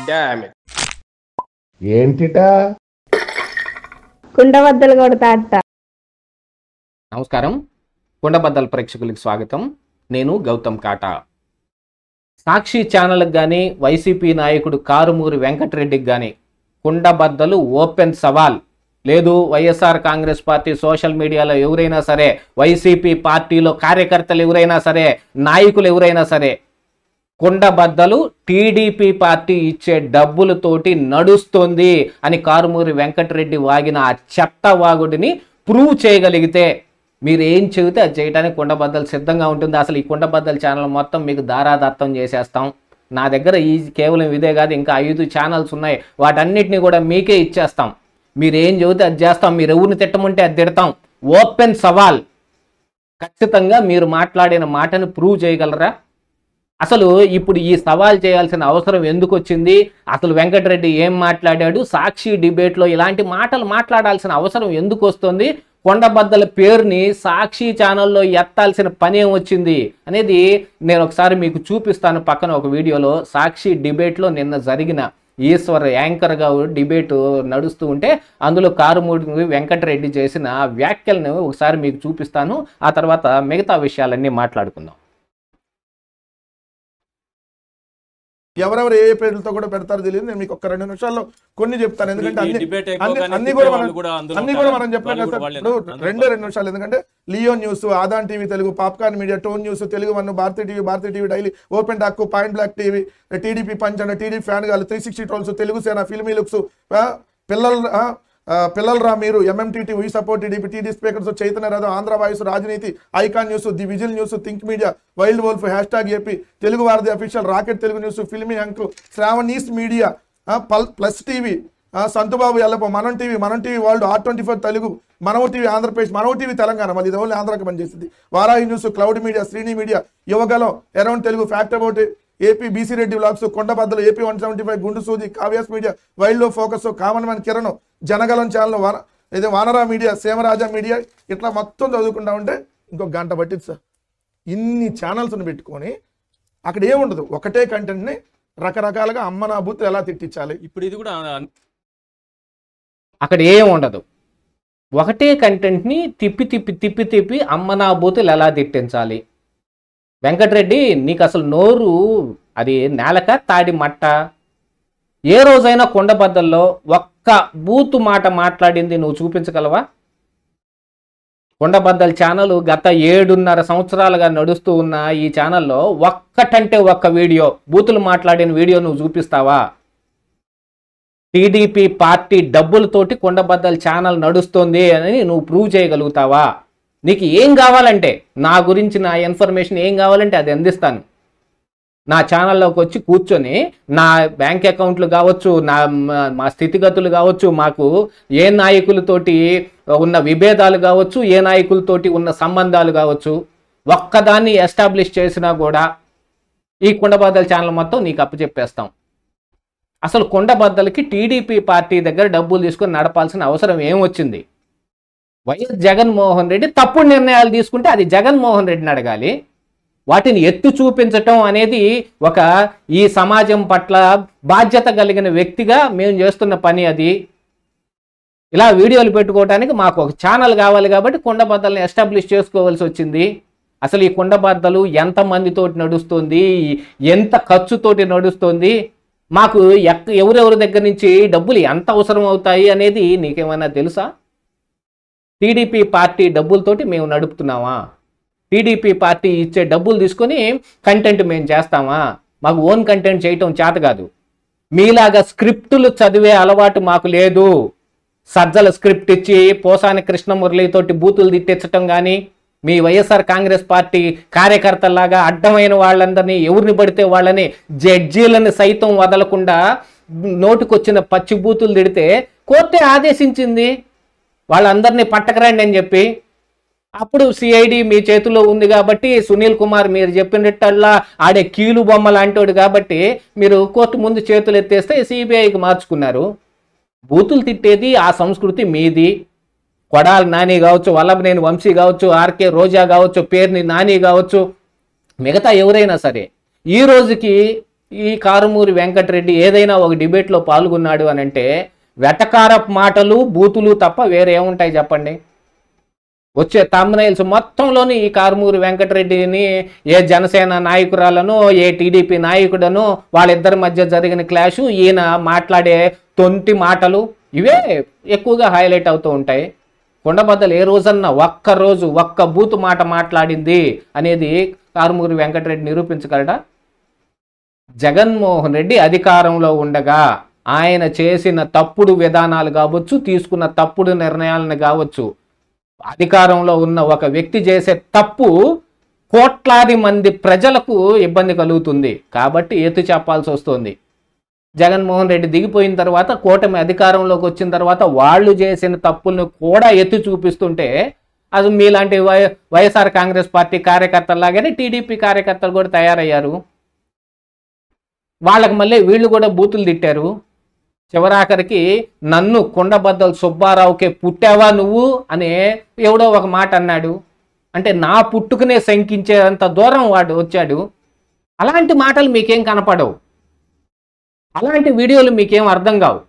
Damn it. ఏంటిటా కుండబద్దలు కొడతా అత్త. నమస్కారం, కుండబద్దల ప్రేక్షకులకు స్వాగతం. నేను గౌతమ్ కాటా. సాక్షి ఛానల్కి కానీ వైసీపీ నాయకుడు కారుమూరి వెంకటరెడ్డికి కానీ కుండబద్దలు ఓపెన్ సవాల్. లేదు, వైఎస్ఆర్ కాంగ్రెస్ పార్టీ సోషల్ మీడియాలో ఎవరైనా సరే, వైసీపీ పార్టీలో కార్యకర్తలు ఎవరైనా సరే, నాయకులు ఎవరైనా సరే, కుండబద్దలు టీడీపీ పార్టీ ఇచ్చే డబ్బులతోటి నడుస్తుంది అని కారుమూరి వెంకటరెడ్డి వాగిన ఆ చెత్త వాగుడిని ప్రూవ్ చేయగలిగితే మీరు ఏం చెబితే అది చేయడానికి కుండబద్దలు సిద్ధంగా ఉంటుంది. అసలు ఈ కుండబద్దల ఛానల్ మొత్తం మీకు దారాదత్తం చేసేస్తాం. నా దగ్గర ఈ కేవలం ఇదే కాదు, ఇంకా 5 ఛానల్స్ ఉన్నాయి. వాటన్నిటిని కూడా మీకే ఇచ్చేస్తాం. మీరు ఏం చెబితే అది చేస్తాం. మీరు ఎవరిని తిట్టమంటే అది తిడతాం. ఓపెన్ సవాల్. ఖచ్చితంగా మీరు మాట్లాడిన మాటను ప్రూవ్ చేయగలరా? అసలు ఇప్పుడు ఈ సవాల్ చేయాల్సిన అవసరం ఎందుకు వచ్చింది? అసలు వెంకటరెడ్డి ఏం మాట్లాడాడు? సాక్షి డిబేట్లో ఇలాంటి మాటలు మాట్లాడాల్సిన అవసరం ఎందుకు వస్తుంది? కొండబద్దల పేరుని సాక్షి ఛానల్లో ఎత్తాల్సిన పని ఏం వచ్చింది అనేది నేను ఒకసారి మీకు చూపిస్తాను. పక్కన ఒక వీడియోలో సాక్షి డిబేట్లో నిన్న జరిగిన ఈశ్వర్ యాంకర్గా డిబేట్ నడుస్తూ ఉంటే అందులో కారుమూరి వెంకటరెడ్డి చేసిన వ్యాఖ్యలను ఒకసారి మీకు చూపిస్తాను. ఆ తర్వాత మిగతా విషయాలన్నీ మాట్లాడుకుందాం. ఎవరెవరు ఏ పేర్లతో కూడా పెడతారో తెలియదు. నేను మీకు ఒక 2 నిమిషాల్లో కొన్ని చెప్తాను. ఎందుకంటే అన్ని కూడా మనం చెప్పలేం కదా సార్. ఇప్పుడు 2 నిమిషాలు. ఎందుకంటే Leo News, Aadhan TV Telugu, Popcorn Media, Tone News, Telugu One, Bharathi TV Daily, Open Talk, Point Black TV, TDP Punch and TDP Fan గాలు, 360 Trolls, Telugu Sena, Filmy Looks, పిల్లలరా మీరు, MMTT, We Support TDP, TD Speakers, Chaitanya Ratham, Andhra Voice, Rajaneeti, Icon News, The Whistle News, Think Media, Wild Wolf, Hashtag AP, Telugu Varadhi Official, Rocket Telugu News, Filmy Anku, Sravani's Media, plus TV, Santhubabu Yellappa, మనం TV world, R24 Telugu, మనవ TV Andhra Pradesh, మనవ TV Telangana, మళ్ళీ ఇది only ఆంధ్రాకి పనిచేసింది, Varahi news, cloud media, Srini media, Yuvagalam, around Telugu, fact about AP, BC Reddy vlogs, కొండబద్దలు, AP 175, గుండు సూది, కావ్యాస్ మీడియా, వైల్డ్ లో focus, common man Kiran, Janagalam channel, ఇది వానరా మీడియా, సేమరాజా మీడియా, ఇట్లా మొత్తం చదువుకుంటా ఉంటే ఇంకొక గంట పట్టింది సార్. ఇన్ని ఛానల్స్ని పెట్టుకొని అక్కడ ఏముండదు, ఒకటే కంటెంట్ని రకరకాలుగా అమ్మ నా బూత్ ఎలా తిట్టించాలి. ఇప్పుడు ఇది కూడా అక్కడ ఏం ఉండదు. ఒకటే కంటెంట్ని తిప్పి అమ్మ నా బూతులు ఎలా తిట్టించాలి. వెంకటరెడ్డి, నీకు అసలు నోరు అది నేలక తాడి మట్ట? ఏ రోజైనా కొండబద్దల్లో ఒక్క బూతు మాట మాట్లాడింది నువ్వు చూపించగలవా? కొండబద్దల ఛానల్ గత 7.5 సంవత్సరాలుగా నడుస్తూ ఉన్న ఈ ఛానల్లో ఒక్కటంటే ఒక్క వీడియో, బూతులు మాట్లాడిన వీడియో నువ్వు చూపిస్తావా? టీడీపీ పార్టీ డబ్బులతోటి కొండబద్దల ఛానల్ నడుస్తుంది అని నువ్వు ప్రూవ్ చేయగలుగుతావా? నీకు ఏం కావాలంటే, నా గురించి నా ఇన్ఫర్మేషన్ ఏం కావాలంటే అది అందిస్తాను. నా ఛానల్లోకి వచ్చి కూర్చొని నా బ్యాంక్ అకౌంట్లు కావచ్చు, మా స్థితిగతులు కావచ్చు, మాకు ఏ నాయకులతోటి ఉన్న విభేదాలు కావచ్చు, ఏ నాయకులతోటి ఉన్న సంబంధాలు కావచ్చు, ఒక్కదాన్ని ఎస్టాబ్లిష్ చేసినా కూడా ఈ కుండబద్దల ఛానల్ మొత్తం నీకు అప్పచెప్పేస్తాం. అసలు కొండబద్దలకి టీడీపీ పార్టీ దగ్గర డబ్బులు తీసుకొని నడపాల్సిన అవసరం ఏమొచ్చింది? వైఎస్ జగన్మోహన్ రెడ్డి తప్పుడు నిర్ణయాలు తీసుకుంటే అది జగన్మోహన్ రెడ్డిని అడగాలి. వాటిని ఎత్తు చూపించటం అనేది ఒక ఈ సమాజం పట్ల బాధ్యత కలిగిన వ్యక్తిగా మేము చేస్తున్న పని. అది ఇలా వీడియోలు పెట్టుకోవడానికి మాకు ఒక ఛానల్ కావాలి కాబట్టి కొండబద్దల్ని ఎస్టాబ్లిష్ చేసుకోవాల్సి వచ్చింది. అసలు ఈ కొండబద్దలు ఎంతమందితోటి నడుస్తుంది, ఎంత ఖర్చుతోటి నడుస్తుంది, మాకు ఎవరెవరి దగ్గర నుంచి డబ్బులు ఎంత అవసరం అవుతాయి అనేది నీకేమైనా తెలుసా? టీడీపీ పార్టీ డబ్బులతోటి మేము నడుపుతున్నామా? టీడీపీ పార్టీ ఇచ్చే డబ్బులు తీసుకొని కంటెంట్ మేము చేస్తామా? మాకు ఓన్ కంటెంట్ చేయటం చేత కాదు. మీలాగా స్క్రిప్టులు చదివే అలవాటు మాకు లేదు. సజ్జల స్క్రిప్ట్ ఇచ్చి పోసాని కృష్ణమురళితోటి బూతులు తిట్టించటం కానీ, మీ వైఎస్ఆర్ కాంగ్రెస్ పార్టీ కార్యకర్తల్లాగా అడ్డమైన వాళ్ళందరినీ ఎవరిని పడితే వాళ్ళని జడ్జీలను సైతం వదలకుండా నోటుకొచ్చిన పచ్చి బూతులు తిడితే కోర్టే ఆదేశించింది వాళ్ళందరినీ పట్టకరండి అని చెప్పి. అప్పుడు సిఐడి మీ చేతిలో ఉంది కాబట్టి, సునీల్ కుమార్ మీరు చెప్పినట్టల్లా ఆడే కీలు బొమ్మ లాంటోడు కాబట్టి మీరు కోర్టు ముందు చేతులు ఎత్తేస్తే సిబిఐకి మార్చుకున్నారు. బూతులు తిట్టేది ఆ సంస్కృతి మీది. కొడాలి నాని కావచ్చు, వల్లభనేని వంశీ కావచ్చు, ఆర్కే రోజా కావచ్చు, పేర్ని నాని కావచ్చు, మిగతా ఎవరైనా సరే ఈ రోజుకి ఈ కారుమూరి వెంకటరెడ్డి ఏదైనా ఒక డిబేట్లో పాల్గొన్నాడు అని అంటే వెటకారపు మాటలు బూతులు తప్ప వేరే ఏముంటాయి చెప్పండి. వచ్చే థంబ్నెయిల్స్ మొత్తంలోని ఈ కారుమూరి వెంకటరెడ్డిని ఏ జనసేన నాయకురాలను ఏ టీడీపీ నాయకుడను వాళ్ళిద్దరి మధ్య జరిగిన క్లాషు ఈయన మాట్లాడే తొంటి మాటలు ఇవే ఎక్కువగా హైలైట్ అవుతూ ఉంటాయి. కొండబద్దలు ఏ రోజన్నా ఒక్కరోజు ఒక్క బూతు మాట మాట్లాడింది అనేది కారుమూరి వెంకటరెడ్డి నిరూపించగలడా? జగన్మోహన్ రెడ్డి అధికారంలో ఉండగా ఆయన చేసిన తప్పుడు విధానాలు కావచ్చు, తీసుకున్న తప్పుడు నిర్ణయాలను కావచ్చు, అధికారంలో ఉన్న ఒక వ్యక్తి చేసే తప్పు కోట్లాది మంది ప్రజలకు ఇబ్బంది కలుగుతుంది కాబట్టి ఎత్తి చెప్పాల్సి వస్తుంది. జగన్మోహన్ రెడ్డి దిగిపోయిన తర్వాత కూటమి అధికారంలోకి వచ్చిన తర్వాత వాళ్ళు చేసిన తప్పులను కూడా ఎత్తి చూపిస్తుంటే అది మీలాంటి వైఎస్ఆర్ కాంగ్రెస్ పార్టీ కార్యకర్తలాగానే టీడీపీ కార్యకర్తలు కూడా తయారయ్యారు. వాళ్ళకి మళ్ళీ వీళ్ళు కూడా బూతులు తిట్టారు. చివరాఖరికి నన్ను కొండబద్దలు సుబ్బారావుకే పుట్టావా నువ్వు అని ఎవడో ఒక మాట అన్నాడు. అంటే నా పుట్టుకునే శంకించేంత దూరం వాడు వచ్చాడు. అలాంటి మాటలు మీకేం కనపడవు, అలాంటి వీడియోలు మీకేం అర్థం కావు.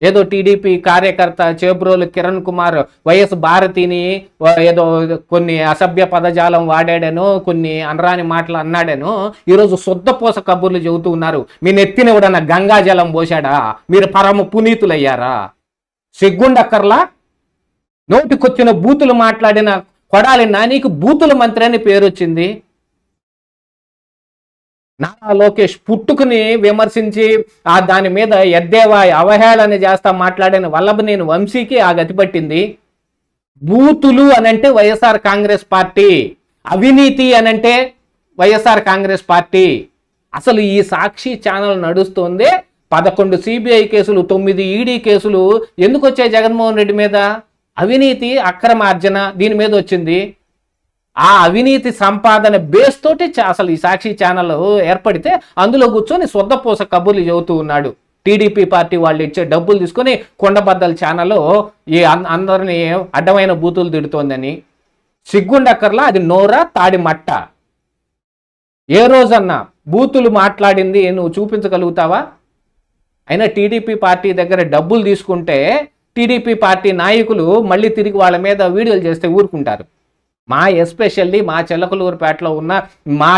ఏదో టీడీపీ కార్యకర్త చేబ్రోలు కిరణ్ కుమార్ వైఎస్ భారతిని ఏదో కొన్ని అసభ్య పదజాలం వాడాడనో కొన్ని అనరాని మాటలు అన్నాడనో ఈరోజు శుద్ధపోస కబుర్లు చెబుతూ ఉన్నారు. మీ నెత్తిన ఎవడన్నా గంగాజలం పోశాడా? మీరు పరమ పునీతులయ్యారా? సిగ్గుండక్కర్లా? నోటికొచ్చిన బూతులు మాట్లాడిన కొడాలి నానికి బూతుల మంత్రి అని పేరు వచ్చింది. నారా లోకేష్ పుట్టుకుని విమర్శించి దాని మీద ఎద్దేవా అవహేళన చేస్తా మాట్లాడిన వల్లభనేని వంశీకి ఆ గతి పట్టింది. బూతులు అనంటే వైఎస్ఆర్ కాంగ్రెస్ పార్టీ, అవినీతి అనంటే వైఎస్ఆర్ కాంగ్రెస్ పార్టీ. అసలు ఈ సాక్షి ఛానల్ నడుస్తుంది 11 సిబిఐ కేసులు 9 ఈడీ కేసులు ఎందుకు వచ్చాయి జగన్మోహన్ రెడ్డి మీద? అవినీతి అక్రమార్జన దీని మీద వచ్చింది. ఆ అవినీతి సంపాదన బేస్ తోటి అసలు ఈ సాక్షి ఛానల్ ఏర్పడితే అందులో కూర్చొని శుద్ధపోస కబుర్లు చెబుతూ ఉన్నాడు. టీడీపీ పార్టీ వాళ్ళు ఇచ్చే డబ్బులు తీసుకొని కొండబద్దల ఛానల్ ఈ అందరినీ అడ్డమైన బూతులు తిడుతోందని. సిగ్గుండక్కర్లా? అది నోరా తాడి మట్ట? ఏ రోజన్నా బూతులు మాట్లాడింది నువ్వు చూపించగలుగుతావా? అయినా టీడీపీ పార్టీ దగ్గర డబ్బులు తీసుకుంటే టీడీపీ పార్టీ నాయకులు మళ్ళీ తిరిగి వాళ్ళ మీద వీడియోలు చేస్తే ఊరుకుంటారు. ఎస్పెషల్లీ మా చిలకలూరుపేటలో ఉన్న మా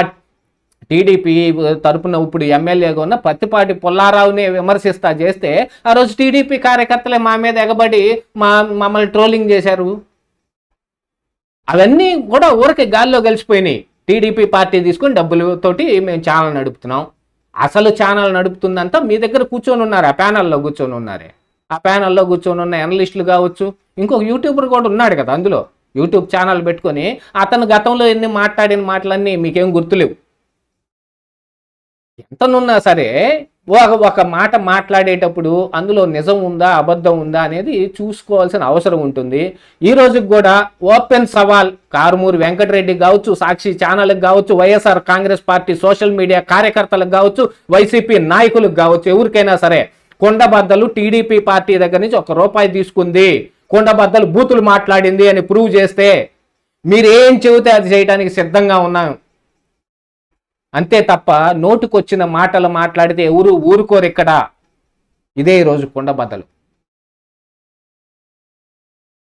టీడీపీ తరపున ఇప్పుడు ఎమ్మెల్యేగా ఉన్న పత్తిపాటి పుల్లారావుని విమర్శిస్తా చేస్తే ఆ రోజు టీడీపీ కార్యకర్తలే మా మీద ఎగబడి మమ్మల్ని ట్రోలింగ్ చేశారు. అవన్నీ కూడా ఊరికే గాల్లో కలిసిపోయినాయి. టీడీపీ పార్టీ తీసుకుని డబ్బులతోటి మేము ఛానల్ నడుపుతున్నాం. అసలు ఛానల్ నడుపుతుందంతా మీ దగ్గర కూర్చొని ఉన్నారు, ఆ ప్యానల్లో కూర్చొని ఉన్నారే. ఆ ప్యానల్లో కూర్చొని ఉన్న అనలిస్టులు కావచ్చు, ఇంకొక యూట్యూబర్ కూడా ఉన్నాడు కదా అందులో, యూట్యూబ్ ఛానల్ పెట్టుకొని అతను గతంలో ఎన్ని మాట్లాడిన మాటలన్నీ మీకేం గుర్తులేవు. ఎంతనున్నా సరే ఒక మాట మాట్లాడేటప్పుడు అందులో నిజం ఉందా అబద్ధం ఉందా అనేది చూసుకోవాల్సిన అవసరం ఉంటుంది. ఈ రోజుకి కూడా ఓపెన్ సవాల్ కారుమూరి వెంకటరెడ్డి కావచ్చు, సాక్షి ఛానల్కి కావచ్చు, YSR Congress party social media కార్యకర్తలకు కావచ్చు, వైసీపీ నాయకులకు కావచ్చు, ఎవరికైనా సరే కొండబద్దలు టీడీపీ పార్టీ దగ్గర నుంచి ₹1 తీసుకుంది, కొండబద్దలు బూతులు మాట్లాడింది అని ప్రూవ్ చేస్తే మీరేం చెబితే అది చేయడానికి సిద్ధంగా ఉన్నాం. అంతే తప్ప నోటుకొచ్చిన మాటలు మాట్లాడితే ఎవరు ఊరుకోరు ఇక్కడ. ఇదే ఈరోజు కొండబద్దలు.